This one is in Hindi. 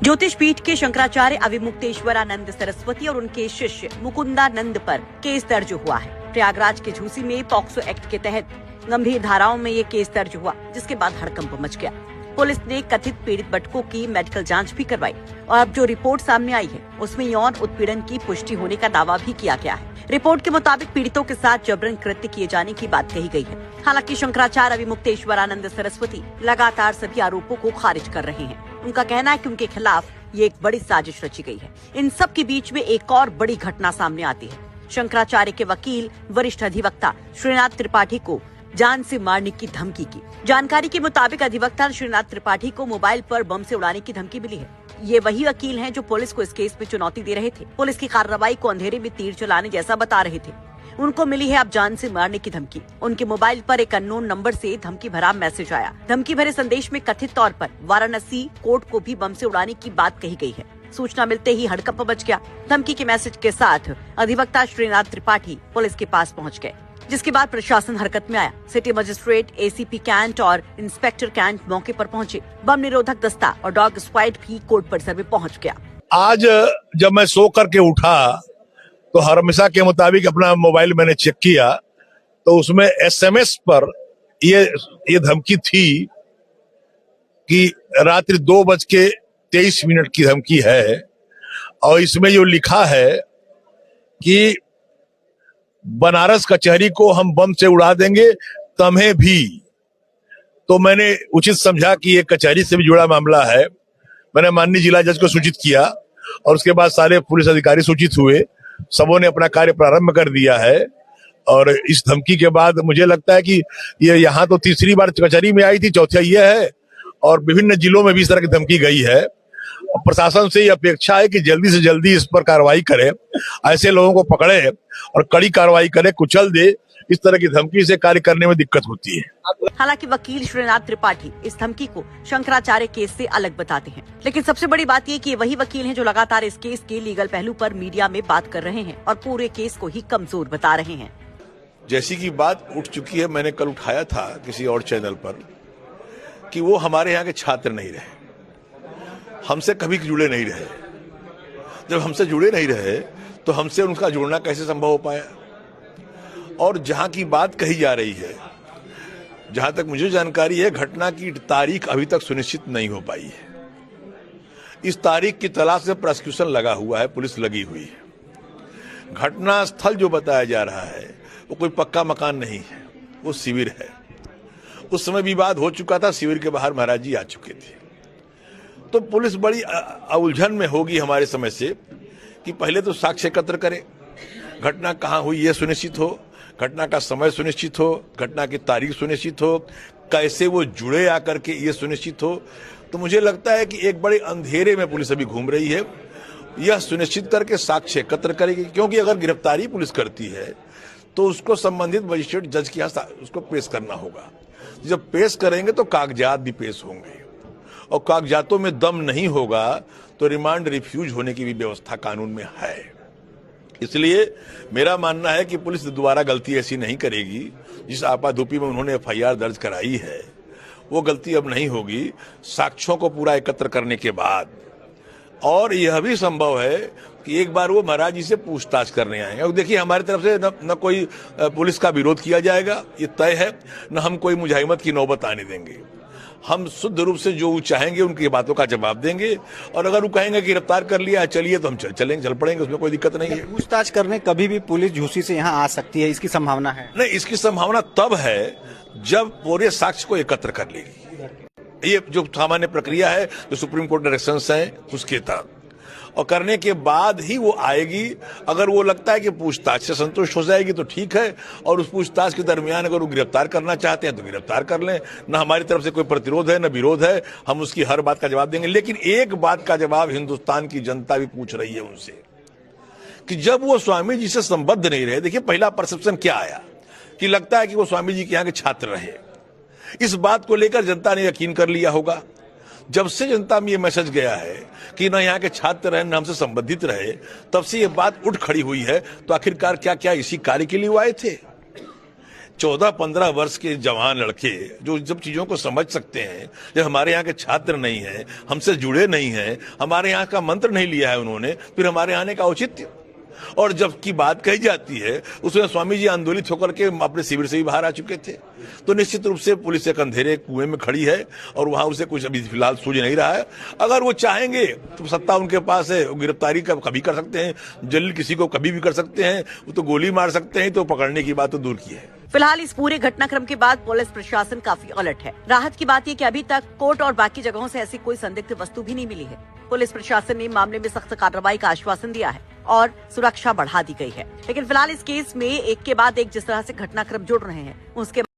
ज्योतिष पीठ के शंकराचार्य अविमुक्तेश्वरानंद सरस्वती और उनके शिष्य मुकुंदानंद पर केस दर्ज हुआ है। प्रयागराज के झूसी में पॉक्सो एक्ट के तहत गंभीर धाराओं में ये केस दर्ज हुआ, जिसके बाद हड़कंप मच गया। पुलिस ने कथित पीड़ित बटुकों की मेडिकल जांच भी करवाई और अब जो रिपोर्ट सामने आई है उसमें यौन उत्पीड़न की पुष्टि होने का दावा भी किया गया है। रिपोर्ट के मुताबिक पीड़ितों के साथ जबरन कृत्य किए जाने की बात कही गई है। हालांकि शंकराचार्य अविमुक्तेश्वरानंद सरस्वती लगातार सभी आरोपों को खारिज कर रहे हैं। उनका कहना है कि उनके खिलाफ ये एक बड़ी साजिश रची गई है। इन सब के बीच में एक और बड़ी घटना सामने आती है। शंकराचार्य के वकील वरिष्ठ अधिवक्ता श्रीनाथ त्रिपाठी को जान से मारने की धमकी की। जानकारी के मुताबिक अधिवक्ता श्रीनाथ त्रिपाठी को मोबाइल पर बम से उड़ाने की धमकी मिली है। ये वही वकील हैं जो पुलिस को इस केस में चुनौती दे रहे थे। पुलिस की कार्रवाई को अंधेरे में तीर चलाने जैसा बता रहे थे। उनको मिली है अब जान से मारने की धमकी। उनके मोबाइल पर एक अननोन नंबर से धमकी भरा मैसेज आया। धमकी भरे संदेश में कथित तौर पर वाराणसी कोर्ट को भी बम से उड़ाने की बात कही गई है। सूचना मिलते ही हड़कंप मच गया। धमकी के मैसेज के साथ अधिवक्ता श्रीनाथ त्रिपाठी पुलिस के पास पहुंच गए, जिसके बाद प्रशासन हरकत में आया। सिटी मजिस्ट्रेट, एसीपी कैंट और इंस्पेक्टर कैंट मौके पर पहुंचे। बम निरोधक दस्ता और डॉग स्क्वाड भी कोर्ट परिसर में पहुंच गया। आज जब मैं सो करके उठा तो हमेशा के मुताबिक अपना मोबाइल मैंने चेक किया तो उसमें एसएमएस पर ये धमकी थी कि रात्रि 2:23 की धमकी है और इसमें जो लिखा है कि बनारस कचहरी को हम बम से उड़ा देंगे, तुम्हें भी। तो मैंने उचित समझा कि ये कचहरी से भी जुड़ा मामला है। मैंने माननीय जिला जज को सूचित किया और उसके बाद सारे पुलिस अधिकारी सूचित हुए। सबों ने अपना कार्य प्रारंभ कर दिया है और इस धमकी के बाद मुझे लगता है कि ये यहाँ तो तीसरी बार कचहरी में आई थी, चौथा ये है और विभिन्न जिलों में भी इस तरह की धमकी गई है। प्रशासन से ये अपेक्षा है कि जल्दी से जल्दी इस पर कार्रवाई करे, ऐसे लोगों को पकड़े और कड़ी कार्रवाई करे, कुचल दे। इस तरह की धमकी से कार्य करने में दिक्कत होती है। हालांकि वकील श्रीनाथ त्रिपाठी इस धमकी को शंकराचार्य केस से अलग बताते हैं, लेकिन सबसे बड़ी बात ये कि वही वकील हैं जो लगातार इस केस के लीगल पहलू पर मीडिया में बात कर रहे हैं और पूरे केस को ही कमजोर बता रहे हैं। जैसी की बात उठ चुकी है, मैंने कल उठाया था किसी और चैनल पर कि वो हमारे यहाँ के छात्र नहीं रहे, हमसे कभी जुड़े नहीं रहे। जब हमसे जुड़े नहीं रहे तो हमसे उनका जुड़ना कैसे संभव हो पाया? और जहां की बात कही जा रही है, जहां तक मुझे जानकारी है, घटना की तारीख अभी तक सुनिश्चित नहीं हो पाई है। इस तारीख की तलाश में प्रोसिक्यूशन लगा हुआ है, पुलिस लगी हुई है। घटना स्थल जो बताया जा रहा है वो कोई पक्का मकान नहीं है, वो शिविर है। उस समय विवाद हो चुका था, शिविर के बाहर महाराज जी आ चुके थे। तो पुलिस बड़ी उलझन में होगी हमारे समय से कि पहले तो साक्ष्य एकत्र करे, घटना कहाँ हुई ये सुनिश्चित हो, घटना का समय सुनिश्चित हो, घटना की तारीख सुनिश्चित हो, कैसे वो जुड़े आकर के ये सुनिश्चित हो। तो मुझे लगता है कि एक बड़े अंधेरे में पुलिस अभी घूम रही है। यह सुनिश्चित करके साक्ष्य एकत्र करेगी, क्योंकि अगर गिरफ्तारी पुलिस करती है तो उसको संबंधित मजिस्ट्रेट जज के यहाँ उसको पेश करना होगा। जब पेश करेंगे तो कागजात भी पेश होंगे और कागजातों में दम नहीं होगा तो रिमांड रिफ्यूज होने की भी व्यवस्था कानून में है। इसलिए मेरा मानना है कि पुलिस दोबारा गलती ऐसी नहीं करेगी। जिस आपाधूपी में उन्होंने एफआईआर दर्ज कराई है वो गलती अब नहीं होगी। साक्ष्यों को पूरा एकत्र करने के बाद, और यह भी संभव है कि एक बार वो महाराज जी से पूछताछ करने आएंगे। और देखिए, हमारी तरफ से न कोई पुलिस का विरोध किया जाएगा, ये तय है, न हम कोई मुजाहिमत की नौबत आने देंगे। हम शुद्ध रूप से जो चाहेंगे उनकी बातों का जवाब देंगे और अगर वो कहेंगे कि गिरफ्तार कर लिया चलिए तो हम चल पड़ेंगे, उसमें कोई दिक्कत नहीं है। पूछताछ करने कभी भी पुलिस झूसी से यहाँ आ सकती है, इसकी संभावना है? नहीं, इसकी संभावना तब है जब पूरे साक्ष्य को एकत्र कर लेगी। ये जो सामान्य प्रक्रिया है, जो सुप्रीम कोर्ट डायरेक्शंस हैं उसके तहत, और करने के बाद ही वो आएगी। अगर वो लगता है कि पूछताछ से संतुष्ट हो जाएगी तो ठीक है, और उस पूछताछ के दरमियान अगर वो गिरफ्तार करना चाहते हैं तो गिरफ्तार कर लें। न हमारी तरफ से कोई प्रतिरोध है न विरोध है, हम उसकी हर बात का जवाब देंगे। लेकिन एक बात का जवाब हिंदुस्तान की जनता भी पूछ रही है उनसे कि जब वो स्वामी जी से संबद्ध नहीं रहे। देखिए, पहला परसेप्शन क्या आया कि लगता है कि वो स्वामी जी के यहाँ के छात्र रहे। इस बात को लेकर जनता ने यकीन कर लिया होगा। जब से जनता में ये मैसेज गया है कि न यहाँ के छात्र रहे न हमसे संबंधित रहे, तब से ये बात उठ खड़ी हुई है। तो आखिरकार क्या क्या इसी कार्य के लिए वो आए थे? 14-15 वर्ष के जवान लड़के जो जब चीजों को समझ सकते हैं, जब हमारे यहाँ के छात्र नहीं हैं, हमसे जुड़े नहीं हैं, हमारे यहाँ का मंत्र नहीं लिया है उन्होंने, फिर हमारे आने का औचित्य। और जब की बात कही जाती है उसमें स्वामी जी आंदोलित होकर के अपने शिविर से ही बाहर आ चुके थे, तो निश्चित रूप से पुलिस एक अंधेरे कुएं में खड़ी है और वहां उसे कुछ अभी फिलहाल सूझ नहीं रहा है। अगर वो चाहेंगे तो सत्ता उनके पास है, गिरफ्तारी कभी कर सकते हैं, जलील किसी को कभी भी कर सकते हैं, वो तो गोली मार सकते हैं, तो पकड़ने की बात तो दूर की है। फिलहाल इस पूरे घटनाक्रम के बाद पुलिस प्रशासन काफी अलर्ट है। राहत की बात यह कि अभी तक कोर्ट और बाकी जगहों से ऐसी कोई संदिग्ध वस्तु भी नहीं मिली है। पुलिस प्रशासन ने मामले में सख्त कार्रवाई का आश्वासन दिया है और सुरक्षा बढ़ा दी गई है। लेकिन फिलहाल इस केस में एक के बाद एक जिस तरह से घटनाक्रम जुड़ रहे हैं उसके